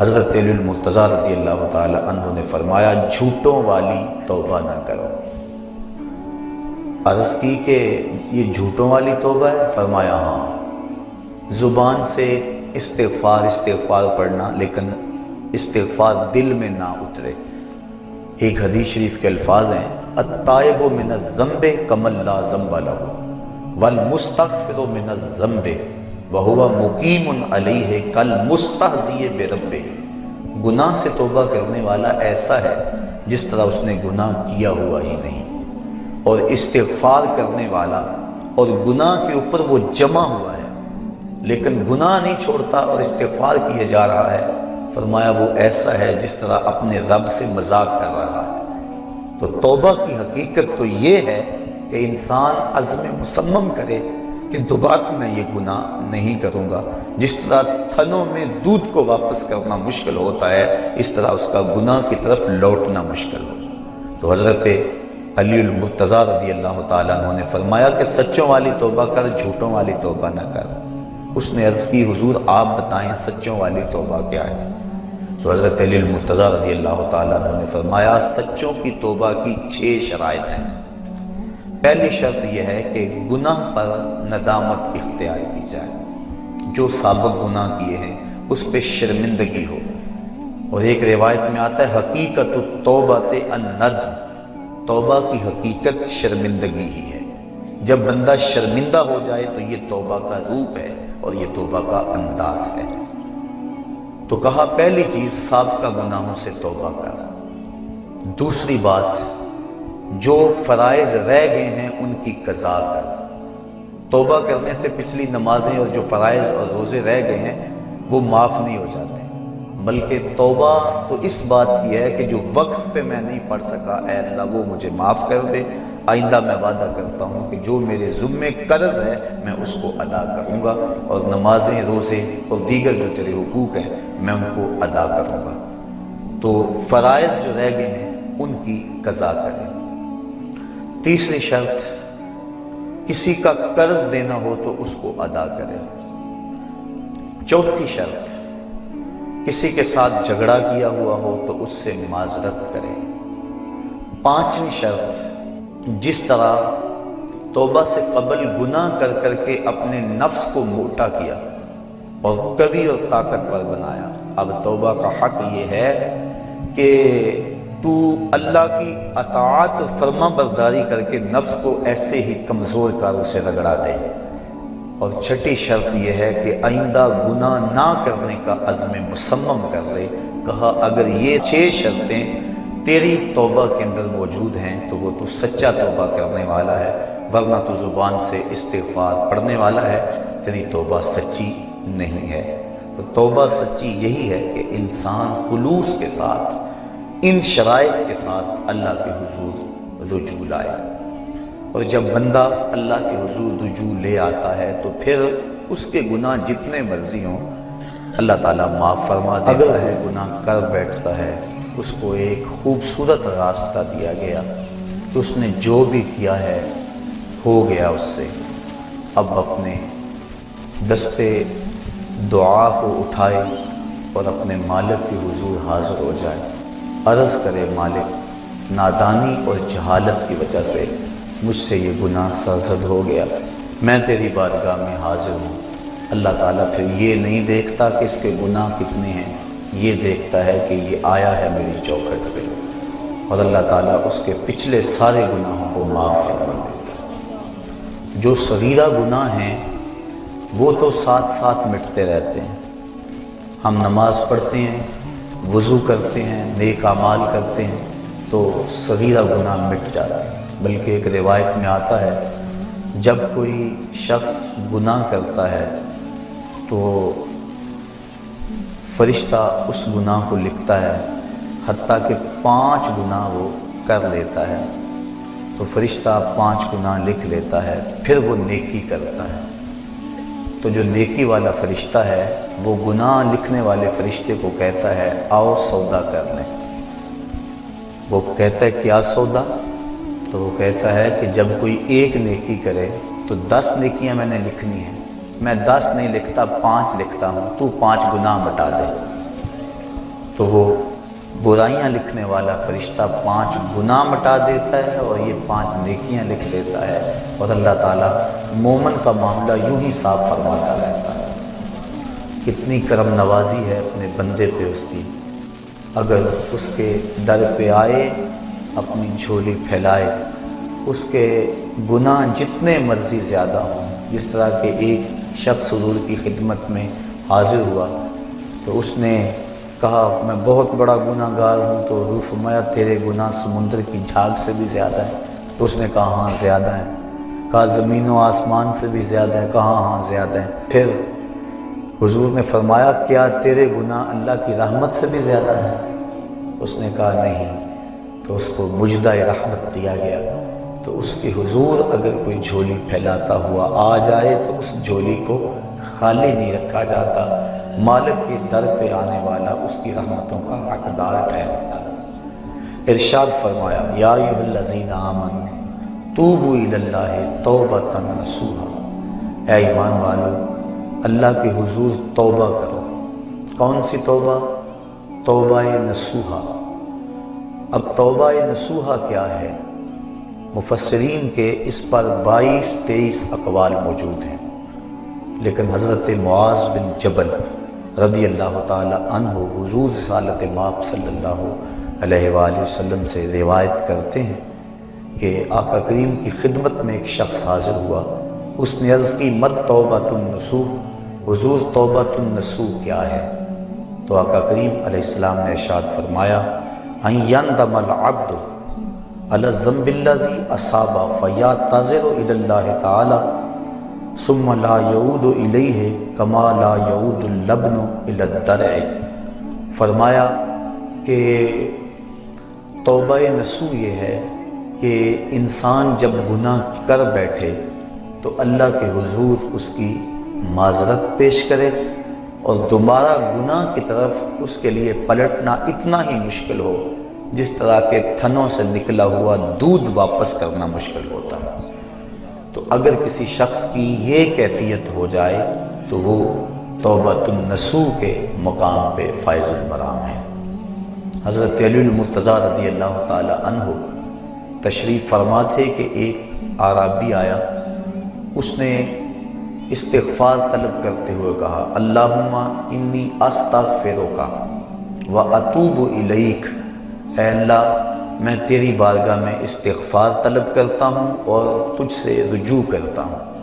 حضرت علی المرتضیٰ رضی اللہ تعالی عنہ نے فرمایا جھوٹوں والی توبہ نہ کرو۔ عرض کی کہ یہ جھوٹوں والی توبہ ہے؟ فرمایا ہاں، زبان سے استغفار پڑھنا لیکن استغفار دل میں نہ اترے۔ ایک حدیث شریف کے الفاظ ہیں التائب من الذنب کمن لا ذنب لہ والمستغفر من الذنب وہو مقیم علیہ کالمستہزئ بربہ۔ گناہ سے توبہ کرنے والا ایسا ہے جس طرح اس نے گناہ کیا ہوا ہی نہیں، اور استغفار کرنے والا اور گناہ کے اوپر وہ جمع ہوا ہے لیکن گناہ نہیں چھوڑتا اور استغفار کیے جا رہا ہے، فرمایا وہ ایسا ہے جس طرح اپنے رب سے مذاق کر رہا ہے۔ تو توبہ کی حقیقت تو یہ ہے کہ انسان عزم مصمم کرے کہ دوبارہ میں یہ گناہ نہیں کروں گا۔ جس طرح تھنوں میں دودھ کو واپس کرنا مشکل ہوتا ہے، اس طرح اس کا گناہ کی طرف لوٹنا مشکل ہو۔ تو حضرت علی المرتضیٰ رضی اللہ تعالیٰ عنہ نے فرمایا کہ سچوں والی توبہ کر، جھوٹوں والی توبہ نہ کر۔ اس نے عرض کی حضور آپ بتائیں سچوں والی توبہ کیا ہے؟ تو حضرت علی المرتضیٰ رضی اللہ تعالیٰ عنہ نے فرمایا سچوں کی توبہ کی 6 شرائط ہیں۔ پہلی شرط یہ ہے کہ گناہ پر ندامت اختیار کی جائے، جو سابق گناہ کیے ہیں اس پہ شرمندگی ہو۔ اور ایک روایت میں آتا ہے حقیقت التوبۃ الندم، توبہ کی حقیقت شرمندگی ہی ہے۔ جب بندہ شرمندہ ہو جائے تو یہ توبہ کا روپ ہے اور یہ توبہ کا انداز ہے۔ تو کہا پہلی چیز سابقہ گناہوں سے توبہ کر۔ دوسری بات جو فرائض رہ گئے ہیں ان کی قضا کر۔ توبہ کرنے سے پچھلی نمازیں اور جو فرائض اور روزے رہ گئے ہیں وہ معاف نہیں ہو جاتے، بلکہ توبہ تو اس بات کی ہے کہ جو وقت پہ میں نہیں پڑھ سکا اے اللہ وہ مجھے معاف کر دے، آئندہ میں وعدہ کرتا ہوں کہ جو میرے ذمے قرض ہے میں اس کو ادا کروں گا، اور نمازیں روزے اور دیگر جو تیرے حقوق ہیں میں ان کو ادا کروں گا۔ تو فرائض جو رہ گئے ہیں ان کی قضا کریں۔ تیسری شرط کسی کا قرض دینا ہو تو اس کو ادا کریں۔ چوتھی شرط کسی کے ساتھ جھگڑا کیا ہوا ہو تو اس سے معذرت کریں۔ پانچویں شرط جس طرح توبہ سے قبل گناہ کر کر کے اپنے نفس کو موٹا کیا اور قوی اور طاقتور بنایا، اب توبہ کا حق یہ ہے کہ تو اللہ کی اطاعت اور فرما برداری کر کے نفس کو ایسے ہی کمزور کر اسے رگڑا دے۔ اور چھٹی شرط یہ ہے کہ آئندہ گناہ نہ کرنے کا عزم مصمم کر لے۔ کہا اگر یہ 6 شرطیں تیری توبہ کے اندر موجود ہیں تو وہ تو سچا توبہ کرنے والا ہے، ورنہ تو زبان سے استغفار پڑھنے والا ہے، تیری توبہ سچی نہیں ہے۔ تو توبہ سچی یہی ہے کہ انسان خلوص کے ساتھ ان شرائط کے ساتھ اللہ کے حضور رجوع لائے۔ اور جب بندہ اللہ کے حضور رجوع لے آتا ہے تو پھر اس کے گناہ جتنے مرضی ہوں اللہ تعالیٰ معاف فرما دیتا ہے۔ گناہ کر بیٹھتا ہے اس کو ایک خوبصورت راستہ دیا گیا کہ اس نے جو بھی کیا ہے ہو گیا اس سے، اب اپنے دستے دعا کو اٹھائے اور اپنے مالک کے حضور حاضر ہو جائے، عرض کرے مالک نادانی اور جہالت کی وجہ سے مجھ سے یہ گناہ سرزد ہو گیا، میں تیری بارگاہ میں حاضر ہوں۔ اللہ تعالیٰ پھر یہ نہیں دیکھتا کہ اس کے گناہ کتنے ہیں، یہ دیکھتا ہے کہ یہ آیا ہے میری چوکھٹ پہ، اور اللہ تعالیٰ اس کے پچھلے سارے گناہوں کو معاف فرما دیتا ہے۔ جو صغیرہ گناہ ہیں وہ تو ساتھ ساتھ مٹتے رہتے ہیں۔ ہم نماز پڑھتے ہیں، وضو کرتے ہیں، نیک اعمال کرتے ہیں تو صغیرہ گناہ مٹ جاتے ہیں۔ بلکہ ایک روایت میں آتا ہے جب کوئی شخص گناہ کرتا ہے تو فرشتہ اس گناہ کو لکھتا ہے، حتیٰ کہ 5 گناہ وہ کر لیتا ہے تو فرشتہ 5 گناہ لکھ لیتا ہے، پھر وہ نیکی کرتا ہے تو جو نیکی والا فرشتہ ہے وہ گناہ لکھنے والے فرشتے کو کہتا ہے آؤ سودا کر لیں۔ وہ کہتا ہے کیا سودا؟ تو وہ کہتا ہے کہ جب کوئی ایک نیکی کرے تو 10 نیکیاں میں نے لکھنی ہیں، میں 10 نہیں لکھتا 5 لکھتا ہوں، تو 5 گناہ مٹا دے۔ تو وہ برائیاں لکھنے والا فرشتہ 5 گناہ مٹا دیتا ہے اور یہ 5 نیکیاں لکھ دیتا ہے، اور اللہ تعالیٰ مومن کا معاملہ یوں ہی صاف فرماتا رہتا ہے۔ کتنی کرم نوازی ہے اپنے بندے پہ اس کی، اگر اس کے در پہ آئے اپنی جھولی پھیلائے، اس کے گناہ جتنے مرضی زیادہ ہوں، جس طرح کہ ایک شخص حضور کی خدمت میں حاضر ہوا تو اس نے کہا میں بہت بڑا گناہ گار ہوں، تو حضور فرمایا تیرے گناہ سمندر کی جھاگ سے بھی زیادہ ہیں؟ تو اس نے کہا ہاں زیادہ ہیں۔ کہا زمین و آسمان سے بھی زیادہ ہے؟ کہا ہاں زیادہ ہیں۔ پھر حضور نے فرمایا کیا تیرے گناہ اللہ کی رحمت سے بھی زیادہ ہیں؟ اس نے کہا نہیں۔ تو اس کو مجدہ رحمت دیا گیا۔ تو اس کی حضور اگر کوئی جھولی پھیلاتا ہوا آ جائے تو اس جھولی کو خالی نہیں رکھا جاتا، مالک کے در پہ آنے والا اس کی رحمتوں کا حقدار ٹھہرتا۔ ارشاد فرمایا یا ایھا الذین آمنوا توبوا الی اللہ توبۃ نصوحا، اے ایمان والو اللہ کے حضور توبہ کرو۔ کون سی توبہ؟ توبہ نصوحا۔ اب توبہ نصوحا کیا ہے؟ مفسرین کے اس پر 22-23 اقوال موجود ہیں، لیکن حضرت معاذ بن جبل رضی اللہ تعالی عنہ حضور رسالت مآب صلی اللہ علیہ وآلہ وسلم سے روایت کرتے ہیں کہ آقا کریم کی خدمت میں ایک شخص حاضر ہوا، اس نے عرض کی مت توبۃ النصوح، حضور توبۃ النصوح کیا ہے؟ تو آقا کریم علیہ السلام نے ارشاد فرمایا ان یندم العبد علی الذنب الذی اصاب فیعتذر الی اللہ تعالی ثم لا یعود الیہ کما لا یعود اللبن الی الدرع۔ فرمایا کہ توبہ نصوح یہ ہے کہ انسان جب گناہ کر بیٹھے تو اللہ کے حضور اس کی معذرت پیش کرے، اور دوبارہ گناہ کی طرف اس کے لیے پلٹنا اتنا ہی مشکل ہو جس طرح کے تھنوں سے نکلا ہوا دودھ واپس کرنا مشکل ہوتا ہے۔ تو اگر کسی شخص کی یہ کیفیت ہو جائے تو وہ توبۃ النصوح کے مقام پہ فائز المرام ہے۔ حضرت علی المرتضیٰ رضی اللہ تعالی عنہ تشریف فرما تھے کہ ایک اعرابی آیا، اس نے استغفار طلب کرتے ہوئے کہا اللہم انی استغفرک و اتوب الیک، اے اللہ میں تیری بارگاہ میں استغفار طلب کرتا ہوں اور تجھ سے رجوع کرتا ہوں۔